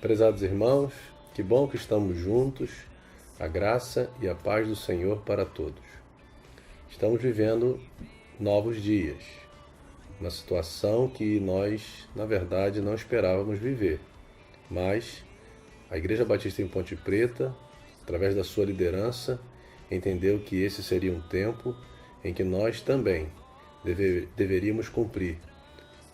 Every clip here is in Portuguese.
Prezados irmãos, que bom que estamos juntos, a graça e a paz do Senhor para todos. Estamos vivendo novos dias, uma situação que nós, na verdade, não esperávamos viver, mas a Igreja Batista em Ponte Preta, através da sua liderança, entendeu que esse seria um tempo em que nós também deveríamos cumprir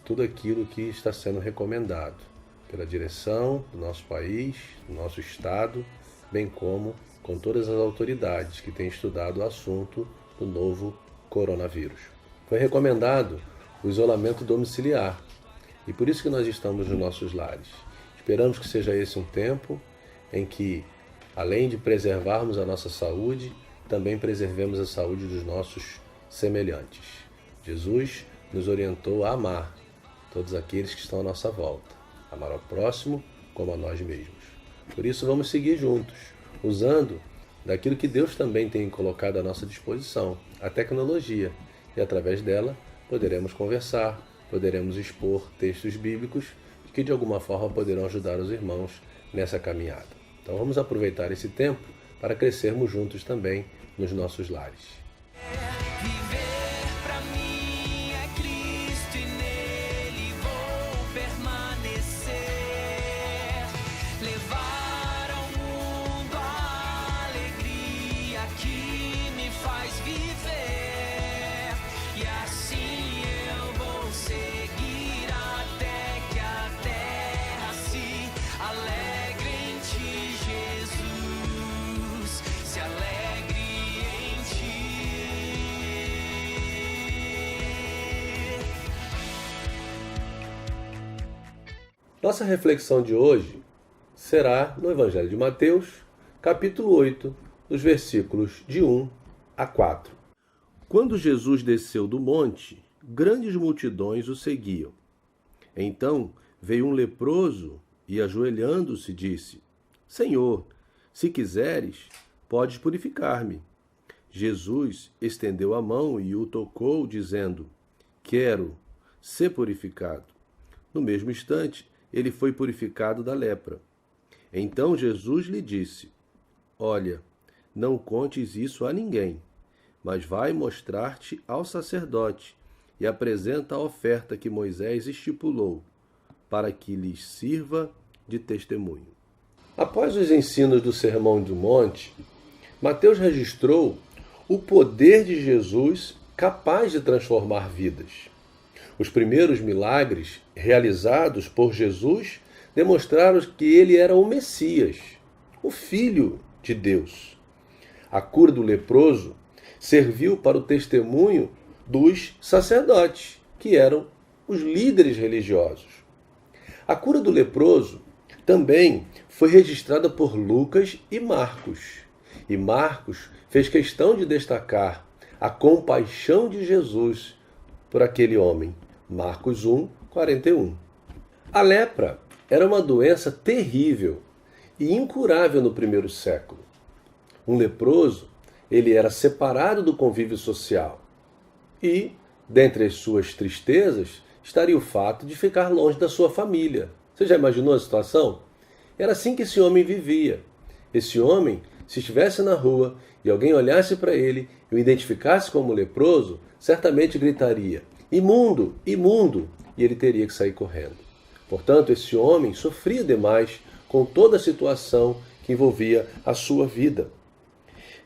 tudo aquilo que está sendo recomendado pela direção do nosso país, do nosso Estado, bem como com todas as autoridades que têm estudado o assunto do novo coronavírus. Foi recomendado o isolamento domiciliar e por isso que nós estamos nos nossos lares. Esperamos que seja esse um tempo em que, além de preservarmos a nossa saúde, também preservemos a saúde dos nossos semelhantes. Jesus nos orientou a amar todos aqueles que estão à nossa volta, amar ao próximo como a nós mesmos. Por isso vamos seguir juntos, usando daquilo que Deus também tem colocado à nossa disposição, a tecnologia, e através dela poderemos conversar, poderemos expor textos bíblicos que de alguma forma poderão ajudar os irmãos nessa caminhada. Então vamos aproveitar esse tempo para crescermos juntos também nos nossos lares. Nossa reflexão de hoje será no Evangelho de Mateus, capítulo 8, dos versículos de 1 a 4. Quando Jesus desceu do monte, grandes multidões o seguiam. Então veio um leproso e, ajoelhando-se, disse: Senhor, se quiseres, podes purificar-me. Jesus estendeu a mão e o tocou, dizendo: Quero ser purificado. No mesmo instante, ele foi purificado da lepra. Então Jesus lhe disse: Olha, não contes isso a ninguém, mas vai mostrar-te ao sacerdote e apresenta a oferta que Moisés estipulou, para que lhes sirva de testemunho. Após os ensinos do Sermão do Monte, Mateus registrou o poder de Jesus capaz de transformar vidas. Os primeiros milagres realizados por Jesus demonstraram que ele era o Messias, o Filho de Deus. A cura do leproso serviu para o testemunho dos sacerdotes, que eram os líderes religiosos. A cura do leproso também foi registrada por Lucas e Marcos. E Marcos fez questão de destacar a compaixão de Jesus por aquele homem. Marcos 1, 41. A lepra era uma doença terrível e incurável no primeiro século. Um leproso, ele era separado do convívio social. E, dentre as suas tristezas, estaria o fato de ficar longe da sua família. Você já imaginou a situação? Era assim que esse homem vivia. Esse homem, se estivesse na rua e alguém olhasse para ele e o identificasse como leproso, certamente gritaria: imundo, imundo, e ele teria que sair correndo. Portanto, esse homem sofria demais com toda a situação que envolvia a sua vida.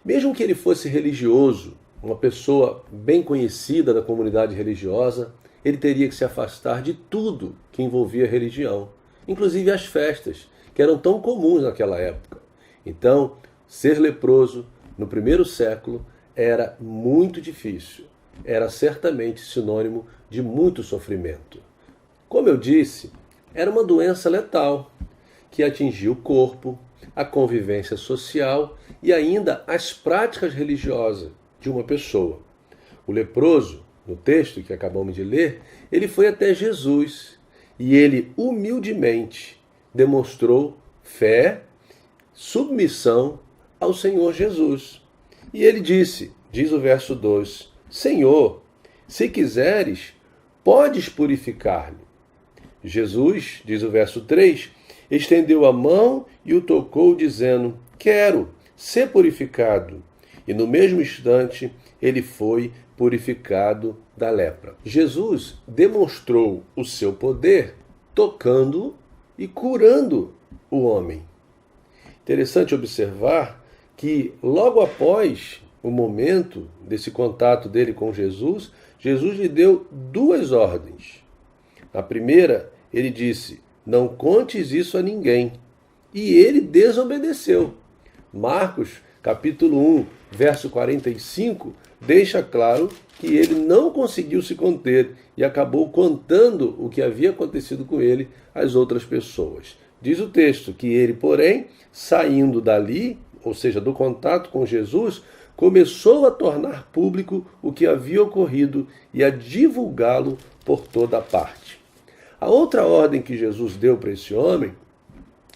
Mesmo que ele fosse religioso, uma pessoa bem conhecida da comunidade religiosa, ele teria que se afastar de tudo que envolvia religião, inclusive as festas, que eram tão comuns naquela época. Então, ser leproso no primeiro século era muito difícil. Era certamente sinônimo de muito sofrimento. Como eu disse, era uma doença letal, que atingia o corpo, a convivência social e ainda as práticas religiosas de uma pessoa. O leproso, no texto que acabamos de ler, ele foi até Jesus e ele humildemente demonstrou fé, submissão ao Senhor Jesus. E ele disse, diz o verso 2, Senhor, se quiseres, podes purificar-me. Jesus, diz o verso 3, estendeu a mão e o tocou, dizendo: quero ser purificado. E no mesmo instante ele foi purificado da lepra. Jesus demonstrou o seu poder tocando e curando o homem. Interessante observar que logo após o momento desse contato dele com Jesus, Jesus lhe deu duas ordens. Na primeira, ele disse: não contes isso a ninguém. E ele desobedeceu. Marcos, capítulo 1, verso 45, deixa claro que ele não conseguiu se conter e acabou contando o que havia acontecido com ele às outras pessoas. Diz o texto que ele, porém, saindo dali, ou seja, do contato com Jesus, começou a tornar público o que havia ocorrido e a divulgá-lo por toda a parte. A outra ordem que Jesus deu para esse homem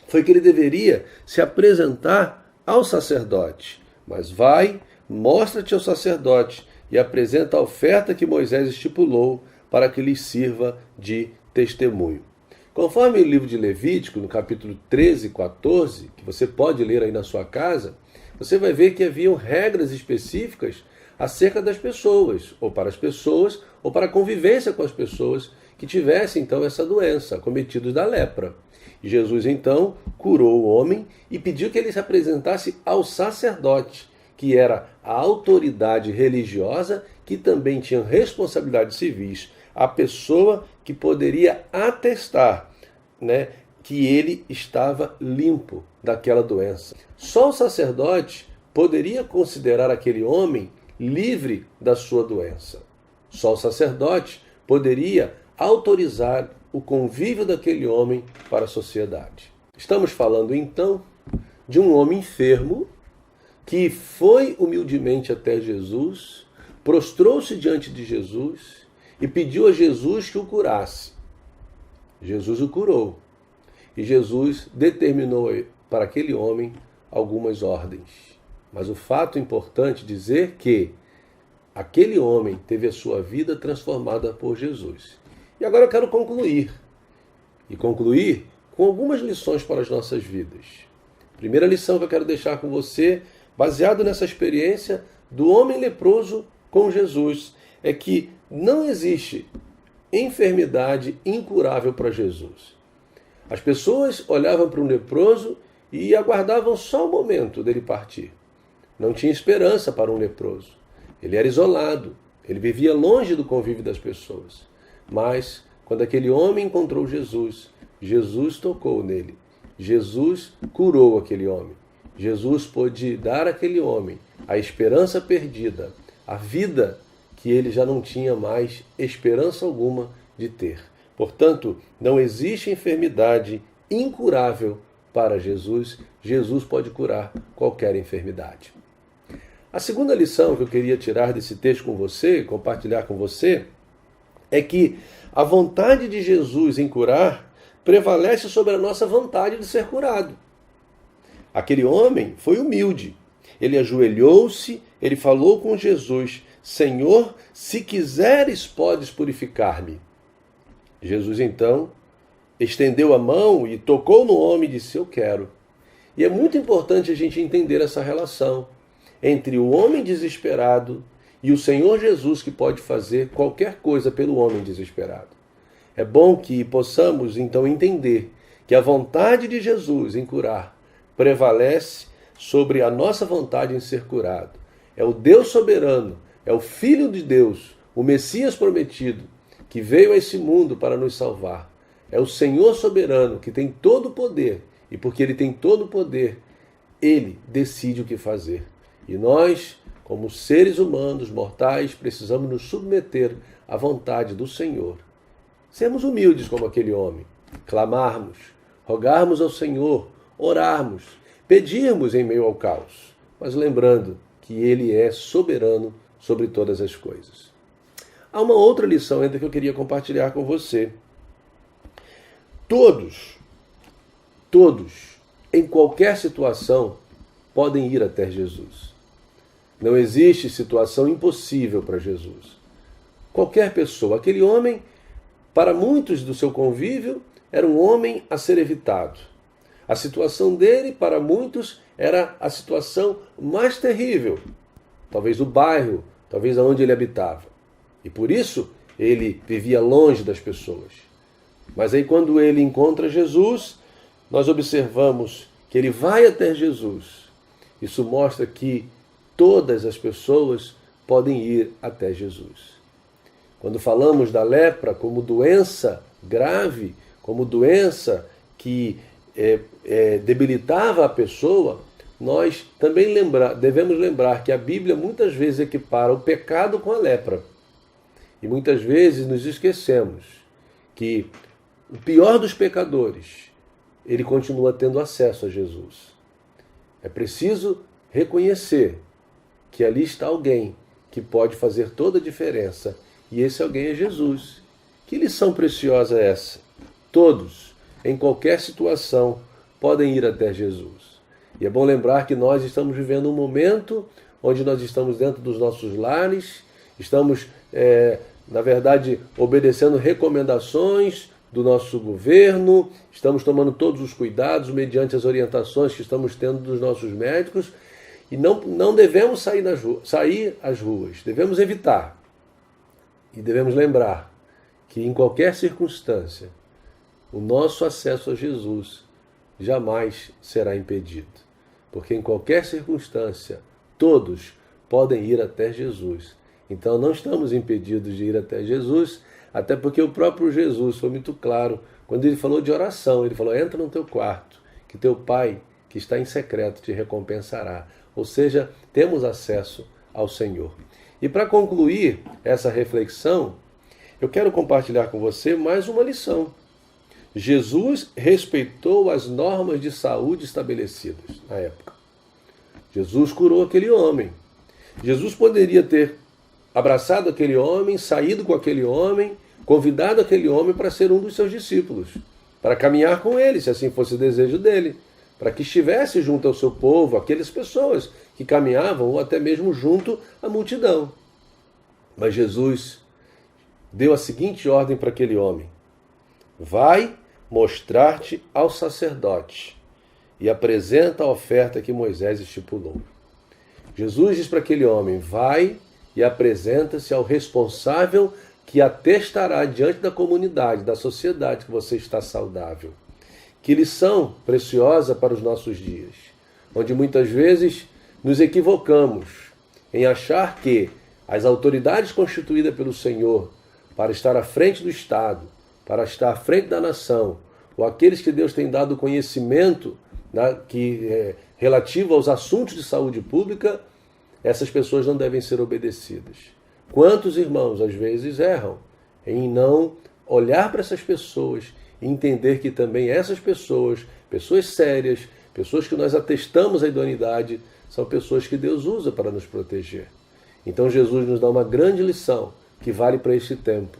foi que ele deveria se apresentar ao sacerdote. Mas vai, mostra-te ao sacerdote e apresenta a oferta que Moisés estipulou para que lhes sirva de testemunho. Conforme o livro de Levítico, no capítulo 13 e 14, que você pode ler aí na sua casa, você vai ver que haviam regras específicas acerca das pessoas, ou para as pessoas, ou para a convivência com as pessoas que tivessem então essa doença, acometidos da lepra. E Jesus então curou o homem e pediu que ele se apresentasse ao sacerdote, que era a autoridade religiosa que também tinha responsabilidades civis, a pessoa que poderia atestar, que ele estava limpo daquela doença. Só o sacerdote poderia considerar aquele homem livre da sua doença. Só o sacerdote poderia autorizar o convívio daquele homem para a sociedade. Estamos falando então de um homem enfermo que foi humildemente até Jesus, prostrou-se diante de Jesus e pediu a Jesus que o curasse. Jesus o curou. E Jesus determinou para aquele homem algumas ordens. Mas o fato importante dizer que aquele homem teve a sua vida transformada por Jesus. E agora eu quero concluir. E concluir com algumas lições para as nossas vidas. Primeira lição que eu quero deixar com você, baseado nessa experiência do homem leproso com Jesus, é que não existe enfermidade incurável para Jesus. As pessoas olhavam para um leproso e aguardavam só o momento dele partir. Não tinha esperança para um leproso. Ele era isolado, ele vivia longe do convívio das pessoas. Mas, quando aquele homem encontrou Jesus, Jesus tocou nele. Jesus curou aquele homem. Jesus pôde dar àquele homem a esperança perdida, a vida que ele já não tinha mais esperança alguma de ter. Portanto, não existe enfermidade incurável para Jesus. Jesus pode curar qualquer enfermidade. A segunda lição que eu queria tirar desse texto com você, compartilhar com você, é que a vontade de Jesus em curar prevalece sobre a nossa vontade de ser curado. Aquele homem foi humilde. Ele ajoelhou-se, ele falou com Jesus: Senhor, se quiseres, podes purificar-me. Jesus então estendeu a mão e tocou no homem e disse: eu quero. E é muito importante a gente entender essa relação entre o homem desesperado e o Senhor Jesus, que pode fazer qualquer coisa pelo homem desesperado. É bom que possamos então entender que a vontade de Jesus em curar prevalece sobre a nossa vontade em ser curado. É o Deus soberano, é o Filho de Deus, o Messias prometido, que veio a esse mundo para nos salvar. É o Senhor soberano que tem todo o poder, e porque Ele tem todo o poder, Ele decide o que fazer. E nós, como seres humanos, mortais, precisamos nos submeter à vontade do Senhor. Sermos humildes como aquele homem, clamarmos, rogarmos ao Senhor, orarmos, pedirmos em meio ao caos, mas lembrando que Ele é soberano sobre todas as coisas. Há uma outra lição ainda que eu queria compartilhar com você. Todos, em qualquer situação, podem ir até Jesus. Não existe situação impossível para Jesus. Qualquer pessoa, aquele homem, para muitos do seu convívio, era um homem a ser evitado. A situação dele, para muitos, era a situação mais terrível. Talvez o bairro, talvez aonde ele habitava. E por isso ele vivia longe das pessoas. Mas aí quando ele encontra Jesus, nós observamos que ele vai até Jesus. Isso mostra que todas as pessoas podem ir até Jesus. Quando falamos da lepra como doença grave, como doença que debilitava a pessoa, nós também devemos lembrar que a Bíblia muitas vezes equipara o pecado com a lepra. E muitas vezes nos esquecemos que o pior dos pecadores, ele continua tendo acesso a Jesus. É preciso reconhecer que ali está alguém que pode fazer toda a diferença. E esse alguém é Jesus. Que lição preciosa é essa? Todos, em qualquer situação, podem ir até Jesus. E é bom lembrar que nós estamos vivendo um momento onde nós estamos dentro dos nossos lares, estamos, na verdade, obedecendo recomendações do nosso governo, estamos tomando todos os cuidados mediante as orientações que estamos tendo dos nossos médicos e não devemos sair às ruas, devemos evitar. E devemos lembrar que em qualquer circunstância, o nosso acesso a Jesus jamais será impedido. Porque em qualquer circunstância, todos podem ir até Jesus. Então não estamos impedidos de ir até Jesus, até porque o próprio Jesus foi muito claro quando ele falou de oração. Ele falou, entra no teu quarto, que teu Pai, que está em secreto, te recompensará. Ou seja, temos acesso ao Senhor. E para concluir essa reflexão, eu quero compartilhar com você mais uma lição. Jesus respeitou as normas de saúde estabelecidas na época. Jesus curou aquele homem. Jesus poderia ter abraçado aquele homem, saído com aquele homem, convidado aquele homem para ser um dos seus discípulos, para caminhar com ele, se assim fosse o desejo dele, para que estivesse junto ao seu povo, aquelas pessoas que caminhavam, ou até mesmo junto à multidão. Mas Jesus deu a seguinte ordem para aquele homem: vai mostrar-te ao sacerdote e apresenta a oferta que Moisés estipulou. Jesus diz para aquele homem, vai e apresenta-se ao responsável que atestará diante da comunidade, da sociedade, que você está saudável. Que lição preciosa para os nossos dias, onde muitas vezes nos equivocamos em achar que as autoridades constituídas pelo Senhor para estar à frente do Estado, para estar à frente da nação, ou aqueles que Deus tem dado conhecimento relativo aos assuntos de saúde pública, essas pessoas não devem ser obedecidas. Quantos irmãos às vezes erram em não olhar para essas pessoas e entender que também essas pessoas, pessoas sérias, pessoas que nós atestamos a idoneidade, são pessoas que Deus usa para nos proteger. Então Jesus nos dá uma grande lição que vale para este tempo.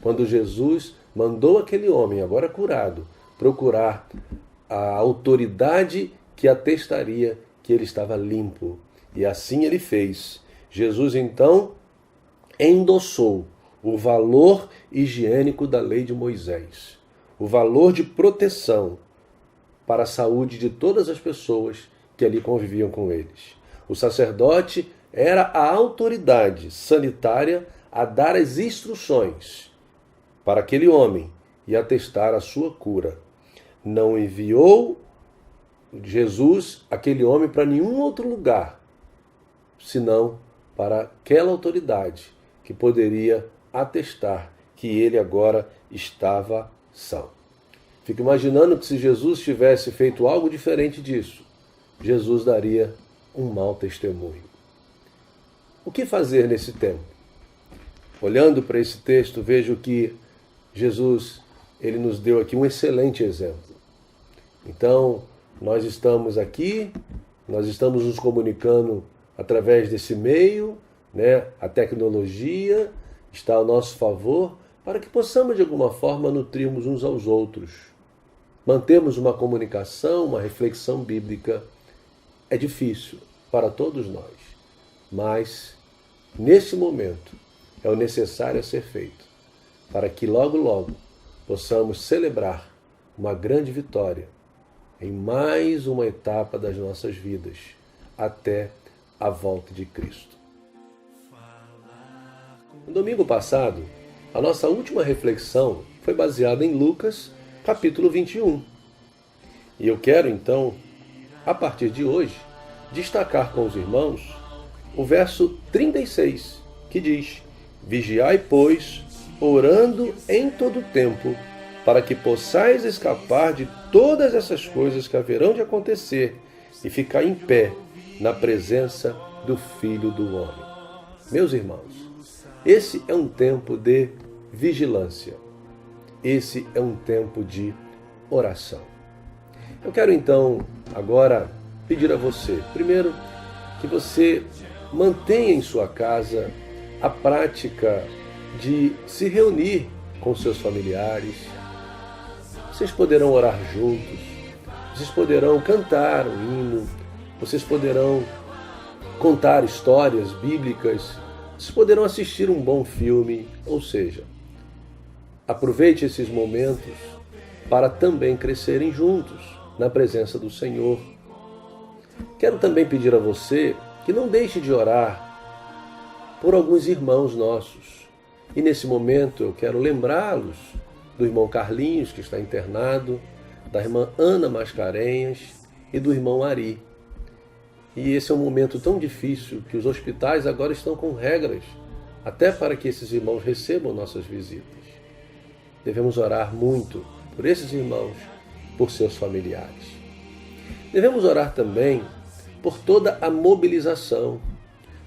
Quando Jesus mandou aquele homem, agora curado, procurar a autoridade que atestaria que ele estava limpo. E assim ele fez. Jesus então endossou o valor higiênico da lei de Moisés, o valor de proteção para a saúde de todas as pessoas que ali conviviam com eles. O sacerdote era a autoridade sanitária a dar as instruções para aquele homem e atestar a sua cura. Não enviou Jesus aquele homem para nenhum outro lugar, senão para aquela autoridade que poderia atestar que ele agora estava são. Fico imaginando que se Jesus tivesse feito algo diferente disso, Jesus daria um mau testemunho. O que fazer nesse tempo? Olhando para esse texto, vejo que Jesus, ele nos deu aqui um excelente exemplo. Então, nós estamos aqui, nós estamos nos comunicando através desse meio, a tecnologia está ao nosso favor, para que possamos de alguma forma nutrirmos uns aos outros. Mantermos uma comunicação, uma reflexão bíblica. É difícil para todos nós, mas nesse momento é o necessário a ser feito, para que logo, logo possamos celebrar uma grande vitória em mais uma etapa das nossas vidas, até a volta de Cristo. No domingo passado, a nossa última reflexão foi baseada em Lucas, capítulo 21. E eu quero, então, a partir de hoje, destacar com os irmãos o verso 36, que diz: Vigiai, pois, orando em todo tempo, para que possais escapar de todas essas coisas que haverão de acontecer e ficar em pé na presença do Filho do Homem. Meus irmãos, esse é um tempo de vigilância. Esse é um tempo de oração. Eu quero então agora pedir a você, primeiro, que você mantenha em sua casa a prática de se reunir com seus familiares. Vocês poderão orar juntos, vocês poderão cantar um hino, vocês poderão contar histórias bíblicas, vocês poderão assistir um bom filme, ou seja, aproveite esses momentos para também crescerem juntos na presença do Senhor. Quero também pedir a você que não deixe de orar por alguns irmãos nossos. E nesse momento eu quero lembrá-los do irmão Carlinhos, que está internado, da irmã Ana Mascarenhas e do irmão Ari. E esse é um momento tão difícil que os hospitais agora estão com regras, até para que esses irmãos recebam nossas visitas. Devemos orar muito por esses irmãos, por seus familiares. Devemos orar também por toda a mobilização,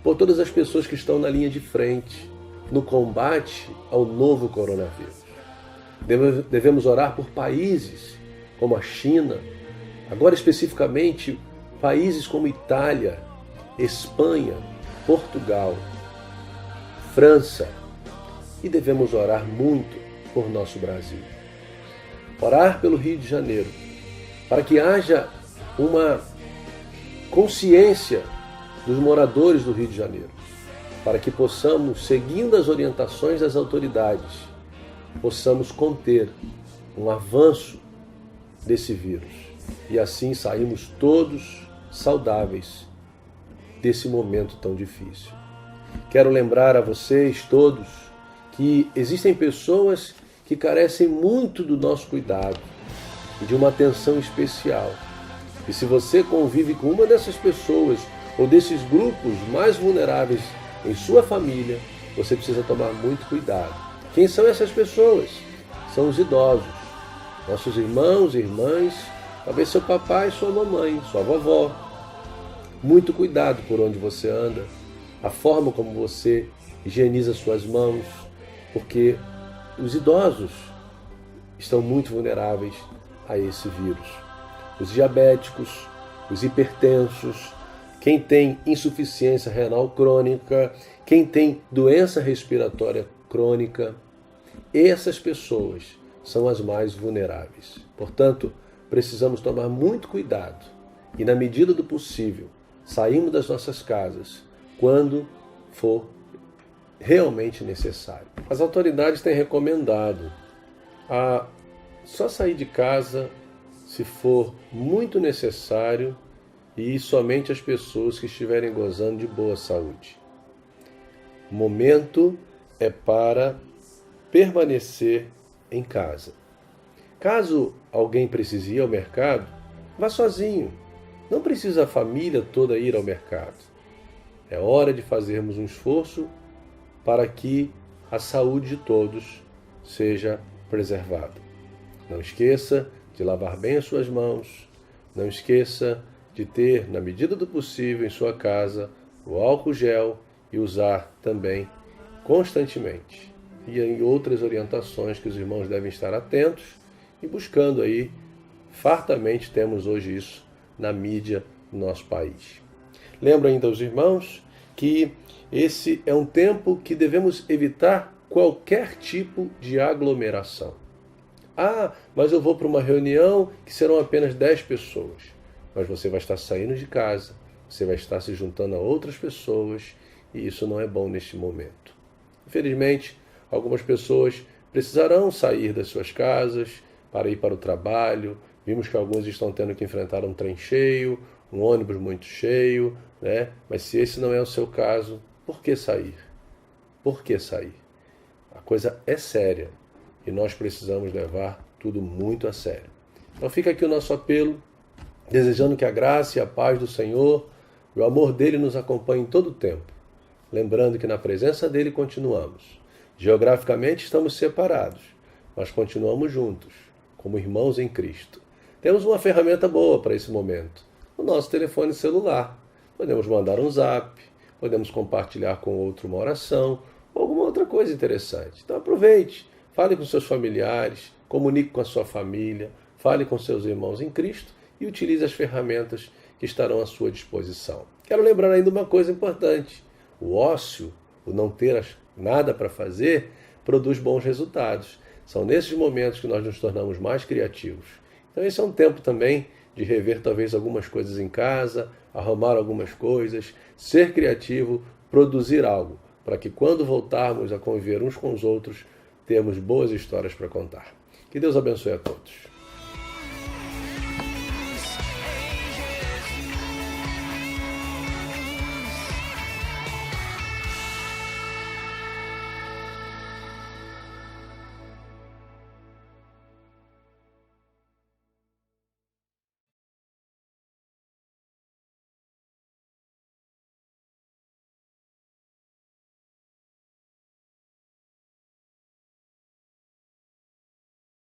por todas as pessoas que estão na linha de frente, no combate ao novo coronavírus. Devemos orar por países como a China, agora especificamente países como Itália, Espanha, Portugal, França. E devemos orar muito por nosso Brasil. Orar pelo Rio de Janeiro, para que haja uma consciência dos moradores do Rio de Janeiro, para que possamos, seguindo as orientações das autoridades, possamos conter um avanço desse vírus e assim sairmos todos saudáveis desse momento tão difícil. Quero lembrar a vocês todos que existem pessoas que carecem muito do nosso cuidado e de uma atenção especial. E se você convive com uma dessas pessoas ou desses grupos mais vulneráveis em sua família, você precisa tomar muito cuidado. Quem são essas pessoas? São os idosos, nossos irmãos e irmãs, talvez seu papai, sua mamãe, sua vovó. Muito cuidado por onde você anda, a forma como você higieniza suas mãos, porque os idosos estão muito vulneráveis a esse vírus. Os diabéticos, os hipertensos, quem tem insuficiência renal crônica, quem tem doença respiratória crônica, essas pessoas são as mais vulneráveis. Portanto, precisamos tomar muito cuidado e, na medida do possível, sairmos das nossas casas quando for realmente necessário. As autoridades têm recomendado a só sair de casa se for muito necessário e somente as pessoas que estiverem gozando de boa saúde. O momento é para permanecer em casa. Caso alguém precise ir ao mercado, vá sozinho. Não precisa a família toda ir ao mercado. É hora de fazermos um esforço para que a saúde de todos seja preservada. Não esqueça de lavar bem as suas mãos. Não esqueça de ter, na medida do possível, em sua casa, o álcool gel e usar também constantemente. E em outras orientações que os irmãos devem estar atentos e buscando aí, fartamente temos hoje isso na mídia do nosso país. Lembro ainda aos irmãos que esse é um tempo que devemos evitar qualquer tipo de aglomeração. Ah, mas eu vou para uma reunião que serão apenas 10 pessoas. Mas você vai estar saindo de casa, você vai estar se juntando a outras pessoas e isso não é bom neste momento. Infelizmente, algumas pessoas precisarão sair das suas casas para ir para o trabalho, Vimos que alguns estão tendo que enfrentar um trem cheio, um ônibus muito cheio, né? Mas se esse não é o seu caso, por que sair? Por que sair? A coisa é séria e nós precisamos levar tudo muito a sério. Então fica aqui o nosso apelo, desejando que a graça e a paz do Senhor e o amor dele nos acompanhem em todo o tempo. Lembrando que na presença dele continuamos. Geograficamente estamos separados, mas continuamos juntos, como irmãos em Cristo. Temos uma ferramenta boa para esse momento, o nosso telefone celular. Podemos mandar um zap, podemos compartilhar com outro uma oração, ou alguma outra coisa interessante. Então aproveite, fale com seus familiares, comunique com a sua família, fale com seus irmãos em Cristo e utilize as ferramentas que estarão à sua disposição. Quero lembrar ainda uma coisa importante. O ócio, o não ter nada para fazer, produz bons resultados. São nesses momentos que nós nos tornamos mais criativos. Então esse é um tempo também de rever talvez algumas coisas em casa, arrumar algumas coisas, ser criativo, produzir algo, para que quando voltarmos a conviver uns com os outros, tenhamos boas histórias para contar. Que Deus abençoe a todos.